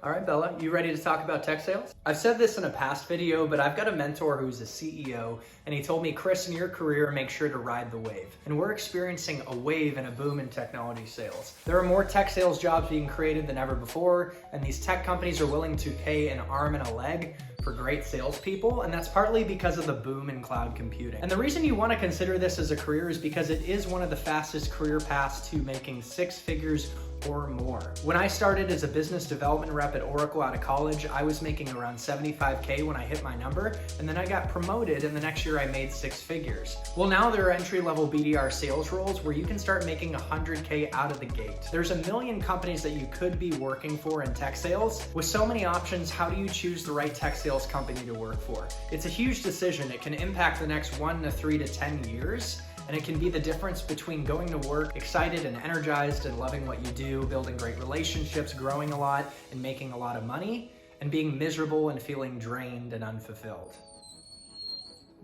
All right, Bella, you ready to talk about tech sales? I've said this in a past video, but I've got a mentor who's a CEO, and he told me, Chris, in your career, make sure to ride the wave. And we're experiencing a wave and a boom in technology sales. There are more tech sales jobs being created than ever before, and these tech companies are willing to pay an arm and a leg for great salespeople, and that's partly because of the boom in cloud computing. And the reason you want to consider this as a career is because it is one of the fastest career paths to making 6 figures or more. When I started as a business development rep at Oracle out of college, I was making around $75K when I hit my number, and then I got promoted, and the next year I made 6 figures. Well, now there are entry-level BDR sales roles where you can start making $100K out of the gate. There's a million companies that you could be working for in tech sales. With so many options, how do you choose the right tech sales company to work for? It's a huge decision. It can impact the next 1 to 3 to 10 years. And it can be the difference between going to work excited and energized and loving what you do, building great relationships, growing a lot, and making a lot of money, and being miserable and feeling drained and unfulfilled.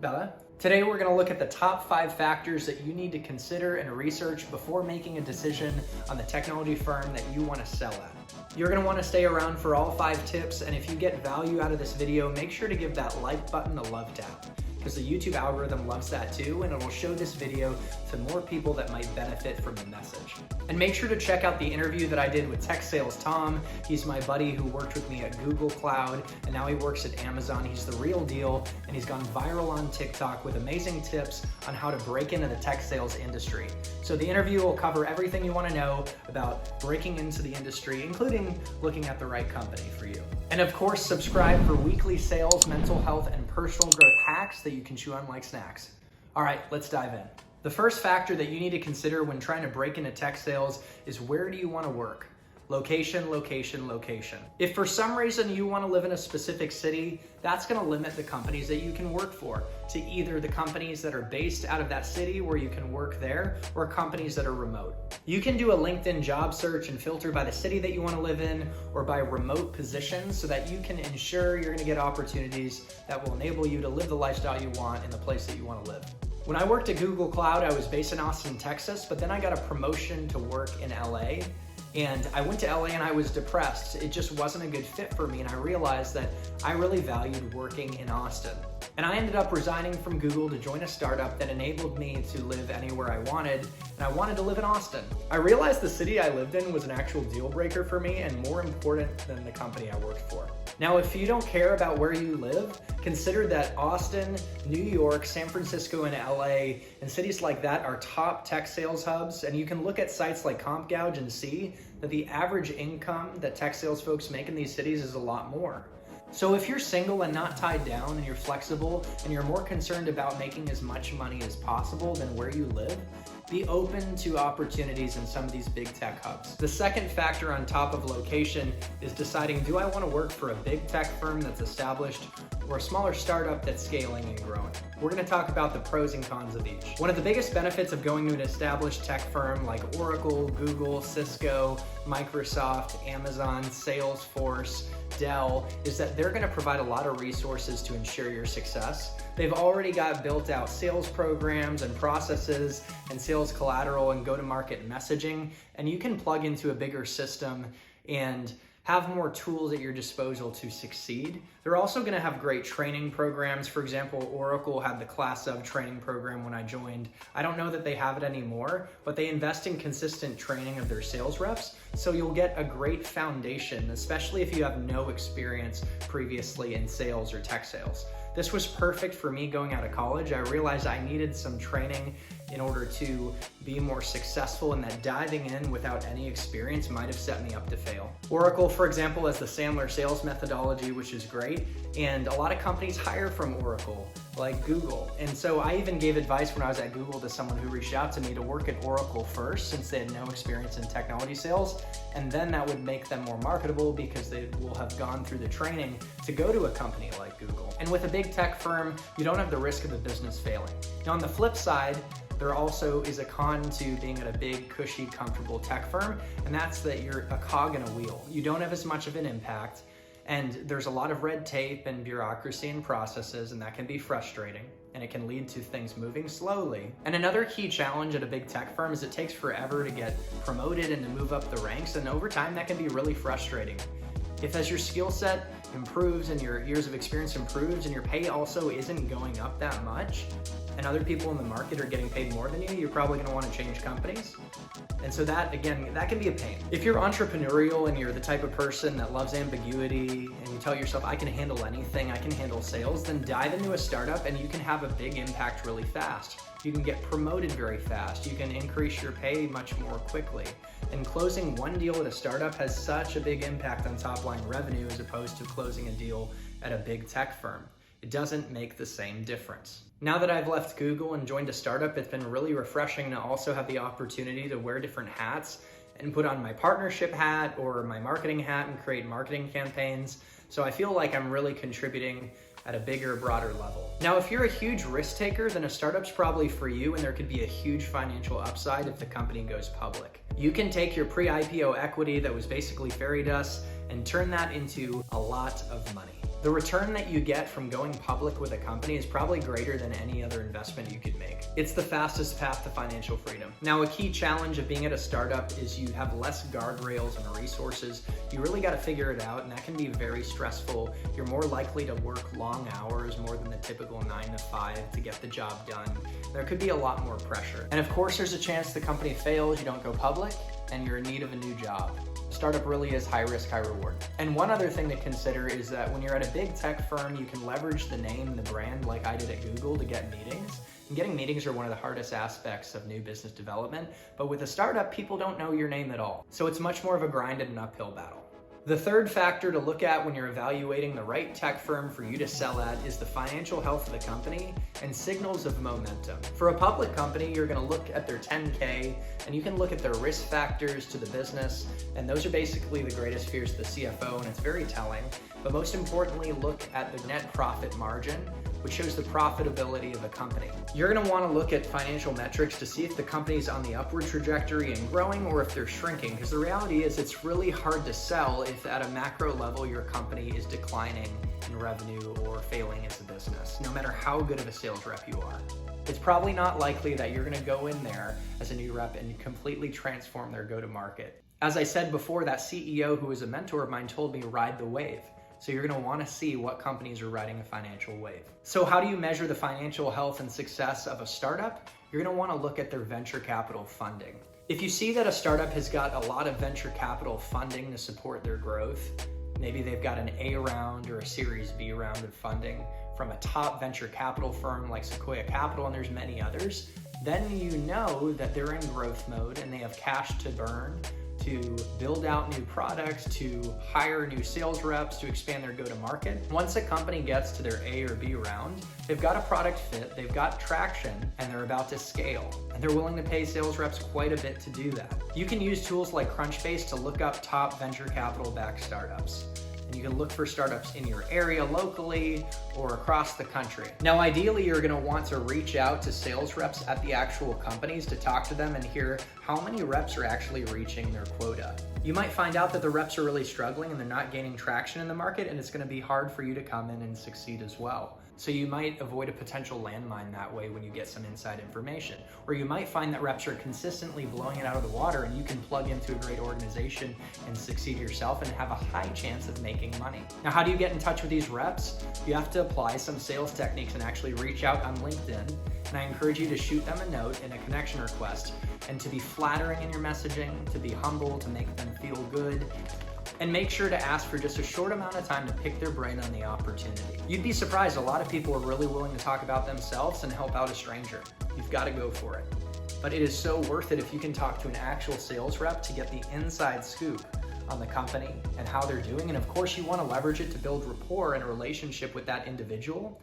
Bella? Today we're going to look at the top 5 factors that you need to consider and research before making a decision on the technology firm that you want to sell at. You're going to want to stay around for all 5 tips, and if you get value out of this video, make sure to give that like button a love tap, because the YouTube algorithm loves that too, and it'll show this video to more people that might benefit from the message. And make sure to check out the interview that I did with Tech Sales Tom. He's my buddy who worked with me at Google Cloud, and now he works at Amazon. He's the real deal, and he's gone viral on TikTok with amazing tips on how to break into the tech sales industry. So the interview will cover everything you want to know about breaking into the industry, including looking at the right company for you. And of course, subscribe for weekly sales, mental health, and personal growth hacks that you can chew on like snacks. All right, let's dive in. The first factor that you need to consider when trying to break into tech sales is, where do you want to work? Location, location, location. If for some reason you want to live in a specific city, that's going to limit the companies that you can work for to either the companies that are based out of that city where you can work there, or companies that are remote. You can do a LinkedIn job search and filter by the city that you want to live in, or by remote positions, so that you can ensure you're going to get opportunities that will enable you to live the lifestyle you want in the place that you want to live. When I worked at Google Cloud, I was based in Austin, Texas, but then I got a promotion to work in LA. And I went to LA and I was depressed. It just wasn't a good fit for me, and I realized that I really valued working in Austin. And I ended up resigning from Google to join a startup that enabled me to live anywhere I wanted, and I wanted to live in Austin. I realized the city I lived in was an actual deal breaker for me, and more important than the company I worked for. Now, if you don't care about where you live, consider that Austin, New York, San Francisco, and LA, and cities like that are top tech sales hubs, and you can look at sites like CompGouge and see that the average income that tech sales folks make in these cities is a lot more. So if you're single and not tied down, and you're flexible, and you're more concerned about making as much money as possible than where you live, be open to opportunities in some of these big tech hubs. The second factor on top of location is deciding, do I want to work for a big tech firm that's established, or a smaller startup that's scaling and growing? We're going to talk about the pros and cons of each. One of the biggest benefits of going to an established tech firm like Oracle, Google, Cisco, Microsoft, Amazon, Salesforce, Dell, is that they're going to provide a lot of resources to ensure your success. They've already got built out sales programs and processes and sales collateral and go-to-market messaging, and you can plug into a bigger system and have more tools at your disposal to succeed. They're also going to have great training programs. For example, Oracle had the Class of training program when I joined. I don't know that they have it anymore, but they invest in consistent training of their sales reps, so you'll get a great foundation, especially if you have no experience previously in sales or tech sales. This was perfect for me going out of college. I realized I needed some training in order to be more successful, and that diving in without any experience might have set me up to fail. Oracle, for example, has the Sandler sales methodology, which is great, and a lot of companies hire from Oracle, like Google. And so I even gave advice when I was at Google to someone who reached out to me to work at Oracle first, since they had no experience in technology sales, and then that would make them more marketable because they will have gone through the training to go to a company like Google. And with a big tech firm, you don't have the risk of the business failing. Now, on the flip side, there also is a con to being at a big, cushy, comfortable tech firm, and that's that you're a cog in a wheel. You don't have as much of an impact, and there's a lot of red tape and bureaucracy and processes, and that can be frustrating, and it can lead to things moving slowly. And another key challenge at a big tech firm is it takes forever to get promoted and to move up the ranks, and over time that can be really frustrating. If as your skill set improves and your years of experience improves and your pay also isn't going up that much, and other people in the market are getting paid more than you, you're probably gonna wanna change companies. And so that, again, that can be a pain. If you're entrepreneurial and you're the type of person that loves ambiguity and you tell yourself, I can handle anything, I can handle sales, then dive into a startup and you can have a big impact really fast. You can get promoted very fast. You can increase your pay much more quickly. And closing one deal at a startup has such a big impact on top line revenue as opposed to closing a deal at a big tech firm. It doesn't make the same difference. Now that I've left Google and joined a startup, it's been really refreshing to also have the opportunity to wear different hats and put on my partnership hat or my marketing hat and create marketing campaigns. So I feel like I'm really contributing at a bigger, broader level. Now, if you're a huge risk taker, then a startup's probably for you, and there could be a huge financial upside if the company goes public. You can take your pre-IPO equity that was basically fairy dust and turn that into a lot of money. The return that you get from going public with a company is probably greater than any other investment you could make. It's the fastest path to financial freedom. Now, a key challenge of being at a startup is you have less guardrails and resources. You really got to figure it out, and that can be very stressful. You're more likely to work long hours, more than the typical 9 to 5 to get the job done. There could be a lot more pressure. And of course, there's a chance the company fails, you don't go public, and you're in need of a new job. Startup really is high risk, high reward. And one other thing to consider is that when you're at a big tech firm, you can leverage the name, the brand, like I did at Google, to get meetings. And getting meetings are one of the hardest aspects of new business development. But with a startup, people don't know your name at all. So it's much more of a grind and an uphill battle. The third factor to look at when you're evaluating the right tech firm for you to sell at is the financial health of the company and signals of momentum. For a public company, you're gonna look at their 10K and you can look at their risk factors to the business, and those are basically the greatest fears of the CFO, and it's very telling. But most importantly, look at the net profit margin, which shows the profitability of a company. You're gonna wanna look at financial metrics to see if the company's on the upward trajectory and growing or if they're shrinking, because the reality is it's really hard to sell if at a macro level your company is declining in revenue or failing as a business, no matter how good of a sales rep you are. It's probably not likely that you're gonna go in there as a new rep and completely transform their go-to-market. As I said before, that CEO who was a mentor of mine told me, ride the wave. So you're gonna wanna see what companies are riding a financial wave. So how do you measure the financial health and success of a startup? You're gonna wanna look at their venture capital funding. If you see that a startup has got a lot of venture capital funding to support their growth, maybe they've got an A round or a Series B round of funding from a top venture capital firm like Sequoia Capital, and there's many others, then you know that they're in growth mode and they have cash to burn to build out new products, to hire new sales reps, to expand their go-to-market. Once a company gets to their A or B round, they've got a product fit, they've got traction, and they're about to scale. And they're willing to pay sales reps quite a bit to do that. You can use tools like Crunchbase to look up top venture capital-backed startups. And you can look for startups in your area locally or across the country. Now, ideally, you're gonna want to reach out to sales reps at the actual companies to talk to them and hear how many reps are actually reaching their quota. You might find out that the reps are really struggling and they're not gaining traction in the market, and it's gonna be hard for you to come in and succeed as well. So you might avoid a potential landmine that way when you get some inside information. Or you might find that reps are consistently blowing it out of the water and you can plug into a great organization and succeed yourself and have a high chance of making money. Now, how do you get in touch with these reps? You have to apply some sales techniques and actually reach out on LinkedIn. And I encourage you to shoot them a note and a connection request, and to be flattering in your messaging, to be humble, to make them feel good. And make sure to ask for just a short amount of time to pick their brain on the opportunity. You'd be surprised, a lot of people are really willing to talk about themselves and help out a stranger. You've got to go for it. But it is so worth it if you can talk to an actual sales rep to get the inside scoop on the company and how they're doing. And of course, you want to leverage it to build rapport and a relationship with that individual.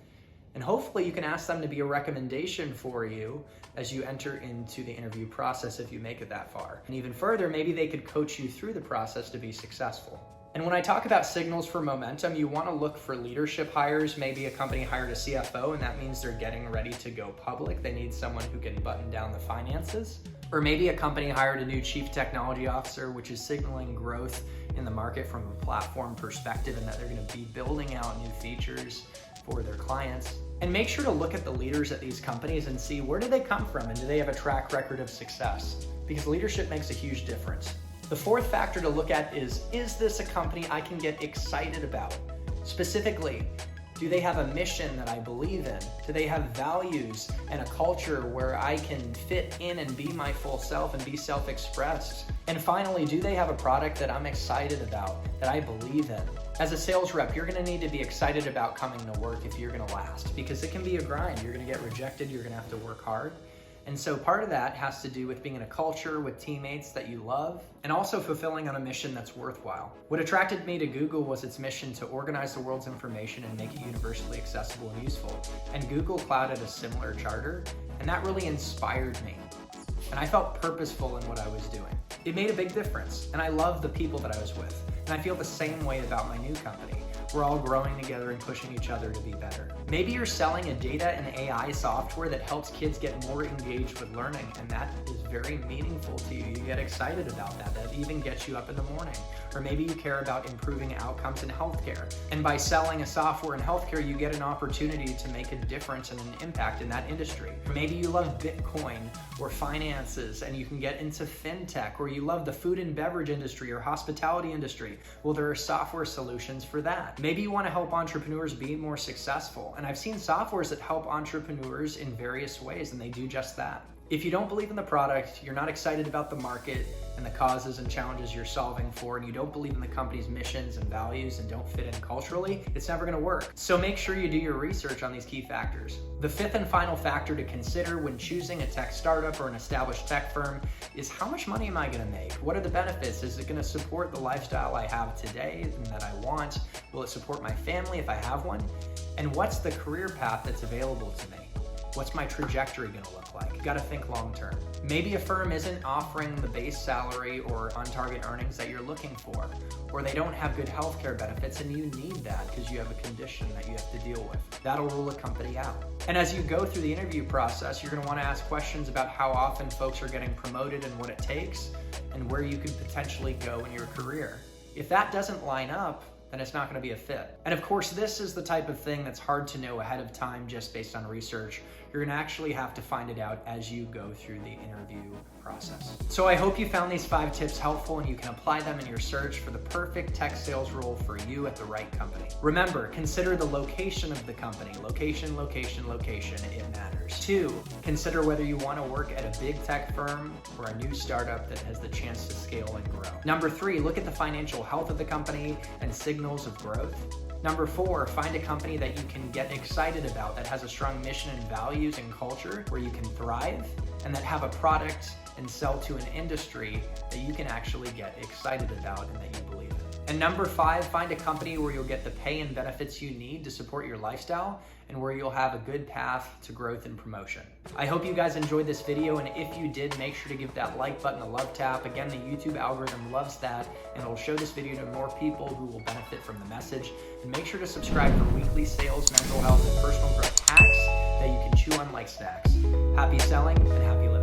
And hopefully you can ask them to be a recommendation for you as you enter into the interview process if you make it that far. And even further, maybe they could coach you through the process to be successful. And when I talk about signals for momentum, you want to look for leadership hires. Maybe a company hired a CFO and that means they're getting ready to go public. They need someone who can button down the finances. Or maybe a company hired a new chief technology officer, which is signaling growth in the market from a platform perspective and that they're going to be building out new features for their clients. And make sure to look at the leaders at these companies and see where do they come from and do they have a track record of success? Because leadership makes a huge difference. The fourth factor to look at is this a company I can get excited about? Specifically, do they have a mission that I believe in? Do they have values and a culture where I can fit in and be my full self and be self-expressed? And finally, do they have a product that I'm excited about, that I believe in? As a sales rep, you're gonna need to be excited about coming to work if you're gonna last, because it can be a grind. You're gonna get rejected, you're gonna have to work hard. And so part of that has to do with being in a culture with teammates that you love, and also fulfilling on a mission that's worthwhile. What attracted me to Google was its mission to organize the world's information and make it universally accessible and useful. And Google Cloud had a similar charter, and that really inspired me. And I felt purposeful in what I was doing. It made a big difference, and I love the people that I was with. And I feel the same way about my new company. We're all growing together and pushing each other to be better. Maybe you're selling a data and AI software that helps kids get more engaged with learning, and that is very meaningful to you. You get excited about that. That even gets you up in the morning. Or maybe you care about improving outcomes in healthcare. And by selling a software in healthcare, you get an opportunity to make a difference and an impact in that industry. Or maybe you love Bitcoin or finances and you can get into fintech, or you love the food and beverage industry or hospitality industry. Well, there are software solutions for that. Maybe you want to help entrepreneurs be more successful. And I've seen softwares that help entrepreneurs in various ways, and they do just that. If you don't believe in the product, you're not excited about the market and the causes and challenges you're solving for, and you don't believe in the company's missions and values and don't fit in culturally, it's never gonna work. So make sure you do your research on these key factors. The fifth and final factor to consider when choosing a tech startup or an established tech firm is how much money am I gonna make? What are the benefits? Is it gonna support the lifestyle I have today and that I want? Will it support my family if I have one? And what's the career path that's available to me? What's my trajectory gonna look like? You gotta think long term. Maybe a firm isn't offering the base salary or on-target earnings that you're looking for, or they don't have good healthcare benefits and you need that because you have a condition that you have to deal with. That'll rule a company out. And as you go through the interview process, you're gonna wanna ask questions about how often folks are getting promoted and what it takes, and where you could potentially go in your career. If that doesn't line up, then it's not gonna be a fit. And of course, this is the type of thing that's hard to know ahead of time just based on research. You're gonna actually have to find it out as you go through the interview process. So I hope you found these 5 tips helpful and you can apply them in your search for the perfect tech sales role for you at the right company. Remember, consider the location of the company. Location, location, location, it matters. 2, consider whether you wanna work at a big tech firm or a new startup that has the chance to scale and grow. Number 3, look at the financial health of the company and signals of growth. Number 4, find a company that you can get excited about, that has a strong mission and values and culture where you can thrive, and that have a product and sell to an industry that you can actually get excited about and that you believe in. And number 5, find a company where you'll get the pay and benefits you need to support your lifestyle and where you'll have a good path to growth and promotion. I hope you guys enjoyed this video, and if you did, make sure to give that like button a love tap. Again, the YouTube algorithm loves that, and it'll show this video to more people who will benefit from the message. And make sure to subscribe for weekly sales, mental health, and personal growth hacks that you can chew on like snacks. Happy selling and happy living.